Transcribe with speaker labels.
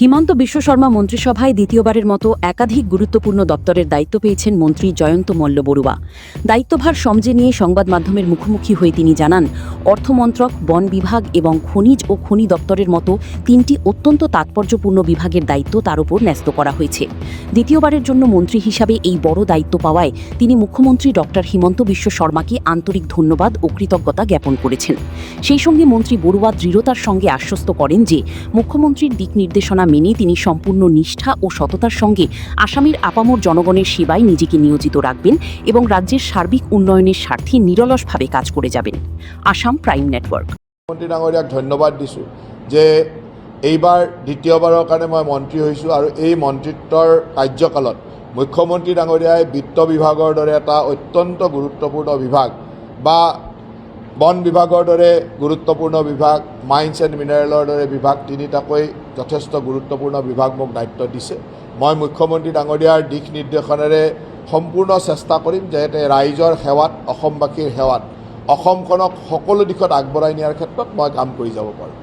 Speaker 1: হিমন্ত বিশ্ব শর্মা মন্ত্রিসভায় দ্বিতীয়বারের মতো একাধিক গুরুত্বপূর্ণ দপ্তরের দায়িত্ব পেয়েছেন মন্ত্রী জয়ন্ত মল্ল বড়ুয়া। দায়িত্বভার সমঝে নিয়ে সংবাদ মাধ্যমের মুখোমুখি হয়ে তিনি জানান, অর্থমন্ত্রক, বন বিভাগ এবং খনিজ ও খনি দপ্তরের মতো তিনটি অত্যন্ত তাৎপর্যপূর্ণ বিভাগের দায়িত্ব তার উপর ন্যস্ত করা হয়েছে। দ্বিতীয়বারের জন্য মন্ত্রী হিসাবে এই বড় দায়িত্ব পাওয়ায় তিনি মুখ্যমন্ত্রী ডক্টর হিমন্ত বিশ্ব শর্মাকে আন্তরিক ধন্যবাদ ও কৃতজ্ঞতা জ্ঞাপন করেছেন। সেই সঙ্গে মন্ত্রী বড়ুয়া দৃঢ়তার সঙ্গে আশ্বস্ত করেন যে মুখ্যমন্ত্রীর দিক নির্দেশনা মেনে তিনি সম্পূর্ণ নিষ্ঠা ও সততার সঙ্গে আসামের আপামর জনগণের সেবায় নিজেকে নিয়োজিত রাখবেন এবং রাজ্যের সার্বিক উন্নয়নের স্বার্থে নিরলসভাবে কাজ করে যাবেন। Assam prime network.
Speaker 2: মন্ত্ৰী ডাঙৰীয়াক ধন্যবাদ দিছোঁ যে এইবাৰ দ্বিতীয়বাৰৰ কাৰণে মই মন্ত্ৰী হৈছোঁ আৰু এই মন্ত্ৰিত্বৰ কাৰ্যকালত মুখ্যমন্ত্ৰী ডাঙৰীয়াই বিত্ত বিভাগৰ দৰে এটা অত্যন্ত গুৰুত্বপূৰ্ণ বিভাগ বা বন বিভাগৰ দৰে গুৰুত্বপূৰ্ণ বিভাগ, মাইন্স এণ্ড মিনাৰেলৰ দৰে বিভাগ, তিনিটাকৈ যথেষ্ট গুৰুত্বপূৰ্ণ বিভাগ মোক দায়িত্ব দিছে। মই মুখ্যমন্ত্ৰী ডাঙৰীয়াৰ দিশ নিৰ্দেশনেৰে সম্পূৰ্ণ চেষ্টা কৰিম যাতে ৰাইজৰ সেৱাত, অসমবাসীৰ সেৱাত অসমখনক সকলো দিশত আগবঢ়াই নিয়াৰ ক্ষেত্ৰত মই কাম কৰি যাব পাৰোঁ।